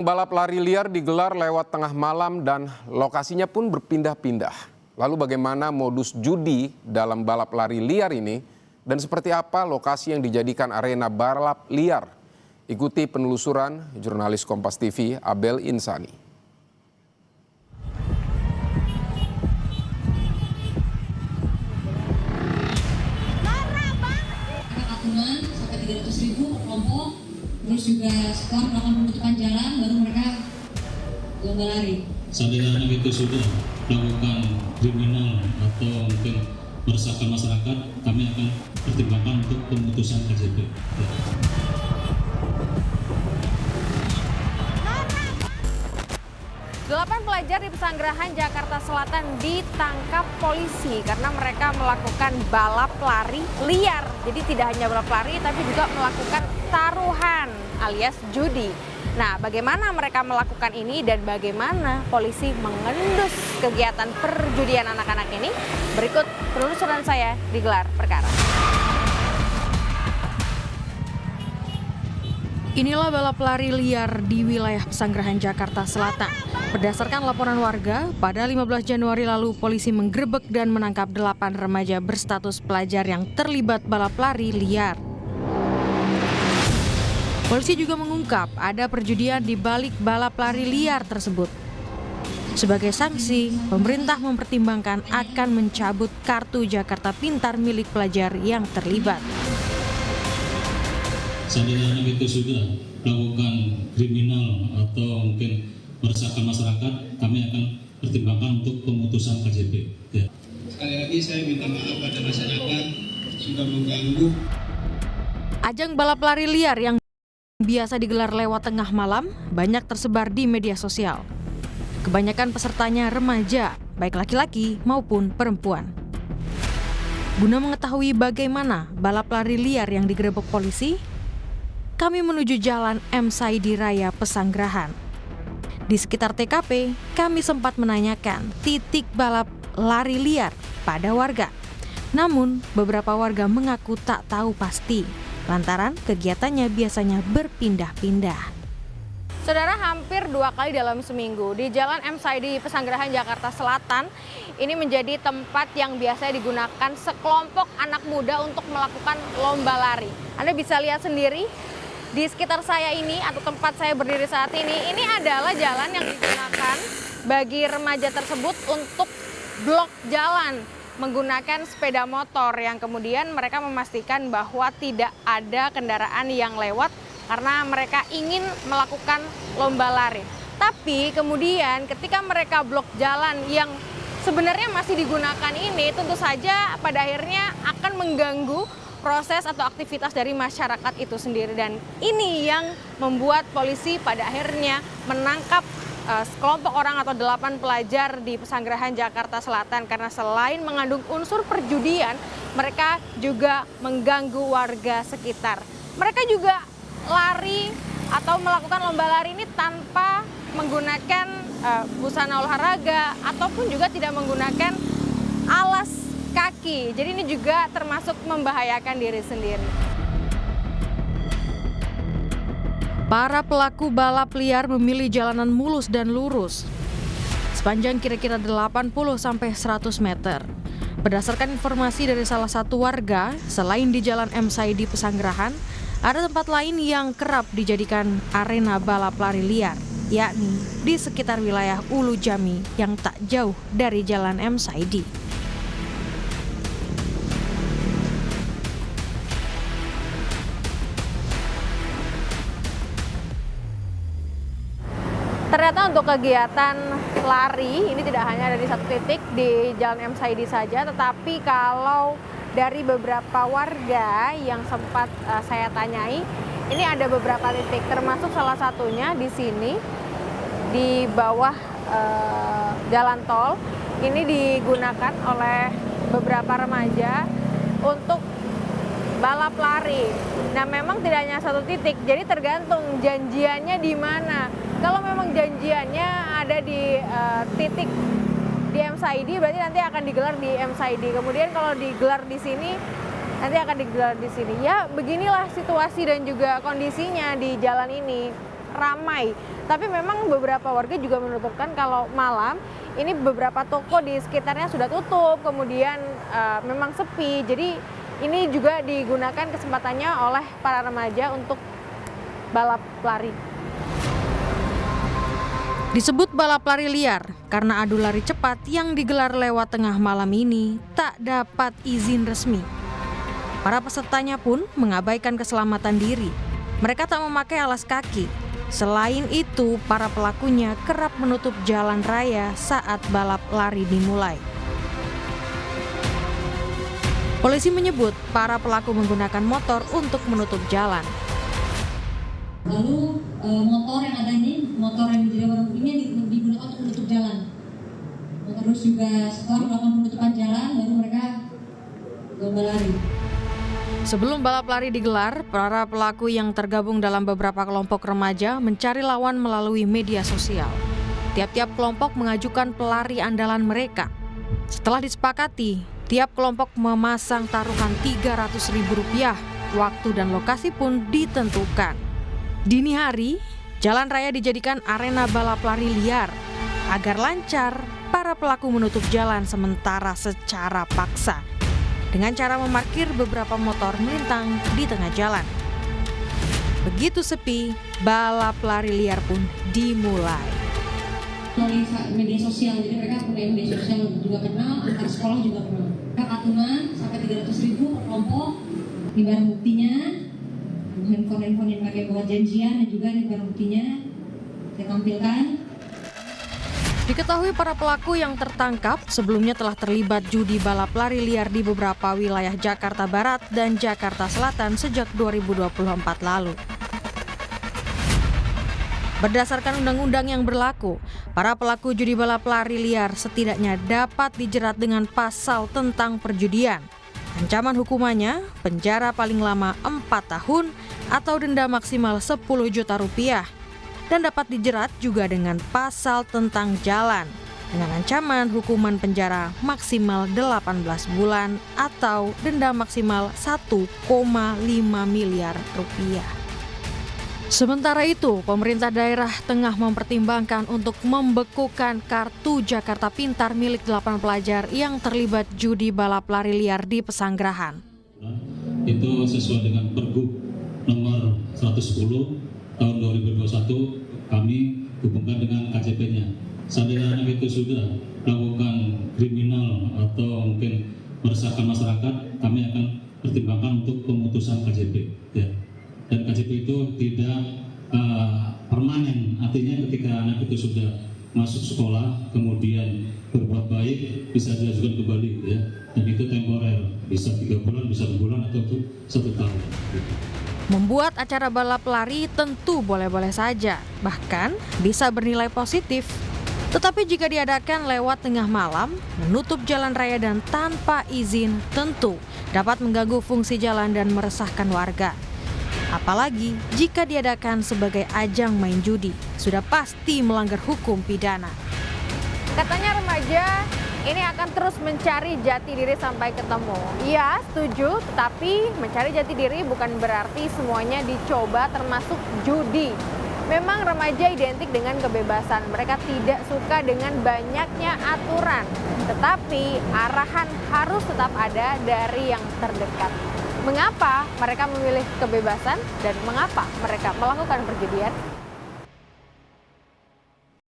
Balap lari liar digelar lewat tengah malam dan lokasinya pun berpindah-pindah. Lalu bagaimana modus judi dalam balap lari liar ini dan seperti apa lokasi yang dijadikan arena balap liar? Ikuti penelusuran jurnalis Kompas TV Abel Insani. Patungan sampai 300.000 per kelompok, terus juga setelah melakukan penutupan jalan baru mereka lomba lari. Seandainya itu sudah melakukan kriminal atau mungkin meresahkan masyarakat, kami akan pertimbangkan untuk pemutusan KJP. Ya. Delapan pelajar di Pesanggerahan, Jakarta Selatan ditangkap polisi karena mereka melakukan balap lari liar. Jadi tidak hanya balap lari tapi juga melakukan taruhan alias judi. Nah, bagaimana mereka melakukan ini dan bagaimana polisi mengendus kegiatan perjudian anak-anak ini? Berikut penelusuran saya di Gelar Perkara. Inilah balap lari liar di wilayah Pesanggerahan, Jakarta Selatan. Berdasarkan laporan warga, pada 15 Januari lalu polisi menggerebek dan menangkap 8 remaja berstatus pelajar yang terlibat balap lari liar. Polisi juga mengungkap ada perjudian di balik balap lari liar tersebut. Sebagai sanksi, pemerintah mempertimbangkan akan mencabut kartu Jakarta Pintar milik pelajar yang terlibat. Seandainya itu sudah melakukan kriminal atau mungkin meresahkan masyarakat, kami akan pertimbangkan untuk pemutusan KJP. Ya. Sekali lagi saya minta maaf pada masyarakat sudah mengganggu. Ajang balap lari liar yang biasa digelar lewat tengah malam banyak tersebar di media sosial. Kebanyakan pesertanya remaja, baik laki-laki maupun perempuan. Guna mengetahui bagaimana balap lari liar yang digerebek polisi, kami menuju Jalan M. Saidi Raya Pesanggerahan. Di sekitar TKP, kami sempat menanyakan titik balap lari liar pada warga. Namun, beberapa warga mengaku tak tahu pasti, lantaran kegiatannya biasanya berpindah-pindah. Saudara, hampir 2 kali dalam seminggu di Jalan M. Saidi Pesanggerahan, Jakarta Selatan, ini menjadi tempat yang biasa digunakan sekelompok anak muda untuk melakukan lomba lari. Anda bisa lihat sendiri, di sekitar saya ini atau tempat saya berdiri saat ini adalah jalan yang digunakan bagi remaja tersebut untuk blok jalan menggunakan sepeda motor yang kemudian mereka memastikan bahwa tidak ada kendaraan yang lewat karena mereka ingin melakukan lomba lari. Tapi kemudian ketika mereka blok jalan yang sebenarnya masih digunakan ini tentu saja pada akhirnya akan mengganggu proses atau aktivitas dari masyarakat itu sendiri, dan ini yang membuat polisi pada akhirnya menangkap sekelompok orang atau 8 pelajar di Pesanggerahan, Jakarta Selatan karena selain mengandung unsur perjudian, mereka juga mengganggu warga sekitar. Mereka juga lari atau melakukan lomba lari ini tanpa menggunakan busana olahraga ataupun juga tidak menggunakan alas kaki. Jadi ini juga termasuk membahayakan diri sendiri. Para pelaku balap liar memilih jalanan mulus dan lurus sepanjang kira-kira 80-100 meter. Berdasarkan informasi dari salah satu warga, selain di Jalan M. Saidi Pesanggerahan, ada tempat lain yang kerap dijadikan arena balap lari liar, yakni di sekitar wilayah Ulu Jami yang tak jauh dari Jalan M. Saidi. Ternyata untuk kegiatan lari ini tidak hanya ada di satu titik di Jalan M. Saidi saja, tetapi kalau dari beberapa warga yang sempat saya tanyai, ini ada beberapa titik, termasuk salah satunya di sini di bawah jalan tol. Ini digunakan oleh beberapa remaja untuk balap lari. Nah, memang tidak hanya satu titik, jadi tergantung janjiannya di mana. Kalau memang janjiannya ada di titik di M. Saidi, berarti nanti akan digelar di M. Saidi. Kemudian kalau digelar di sini, nanti akan digelar di sini. Ya, beginilah situasi dan juga kondisinya di jalan ini. ramai. Tapi memang beberapa warga juga menuturkan kalau malam ini beberapa toko di sekitarnya sudah tutup, kemudian memang sepi. Jadi ini juga digunakan kesempatannya oleh para remaja untuk balap lari. Disebut balap lari liar karena adu lari cepat yang digelar lewat tengah malam ini tak dapat izin resmi. Para pesertanya pun mengabaikan keselamatan diri. Mereka tak memakai alas kaki. Selain itu, para pelakunya kerap menutup jalan raya saat balap lari dimulai. Polisi menyebut para pelaku menggunakan motor untuk menutup jalan. Lalu motor yang ada ini, motor yang menjadi warna putihnya digunakan untuk menutup jalan. Terus juga setelah melakukan penutupan jalan, baru mereka lomba lari. Sebelum balap lari digelar, para pelaku yang tergabung dalam beberapa kelompok remaja mencari lawan melalui media sosial. Tiap-tiap kelompok mengajukan pelari andalan mereka. Setelah disepakati, tiap kelompok memasang taruhan Rp300.000. Waktu dan lokasi pun ditentukan. Dini hari, jalan raya dijadikan arena balap lari liar. Agar lancar, para pelaku menutup jalan sementara secara paksa dengan cara memarkir beberapa motor melintang di tengah jalan. Begitu sepi, balap lari liar pun dimulai. Melalui media sosial, jadi mereka punya media sosial juga kenal, antar sekolah juga kenal. Mereka patungan sampai Rp300.000 per kelompok. Ini barang buktinya, handphone yang pakai buat janjian, dan juga ini barang buktinya saya tampilkan. Diketahui para pelaku yang tertangkap sebelumnya telah terlibat judi balap lari liar di beberapa wilayah Jakarta Barat dan Jakarta Selatan sejak 2024 lalu. Berdasarkan undang-undang yang berlaku, para pelaku judi balap lari liar setidaknya dapat dijerat dengan pasal tentang perjudian. Ancaman hukumannya penjara paling lama 4 tahun atau denda maksimal Rp10 juta dan dapat dijerat juga dengan pasal tentang jalan dengan ancaman hukuman penjara maksimal 18 bulan atau denda maksimal Rp1,5 miliar. Sementara itu, pemerintah daerah tengah mempertimbangkan untuk membekukan kartu Jakarta Pintar milik 8 pelajar yang terlibat judi balap lari liar di Pesanggerahan. Itu sesuai dengan Pergub nomor 110 tahun 2021 kami hubungkan dengan KJP-nya. Seandainya anak itu sudah melakukan kriminal atau mungkin meresahkan masyarakat, kami akan pertimbangkan untuk pemutusan KJP. Ya. Dan KJP itu tidak permanen, artinya ketika anak itu sudah masuk sekolah, kemudian berbuat baik, bisa diajukan kembali. Ya. Dan itu temporer, bisa 3 bulan, bisa 6 bulan, atau 1 tahun. Gitu. Membuat acara balap lari tentu boleh-boleh saja, bahkan bisa bernilai positif. Tetapi jika diadakan lewat tengah malam, menutup jalan raya dan tanpa izin tentu dapat mengganggu fungsi jalan dan meresahkan warga. Apalagi jika diadakan sebagai ajang main judi, sudah pasti melanggar hukum pidana. Katanya remaja ini akan terus mencari jati diri sampai ketemu. Iya, setuju, tetapi mencari jati diri bukan berarti semuanya dicoba termasuk judi. Memang remaja identik dengan kebebasan. Mereka tidak suka dengan banyaknya aturan. Tetapi arahan harus tetap ada dari yang terdekat. Mengapa mereka memilih kebebasan dan mengapa mereka melakukan perjudian?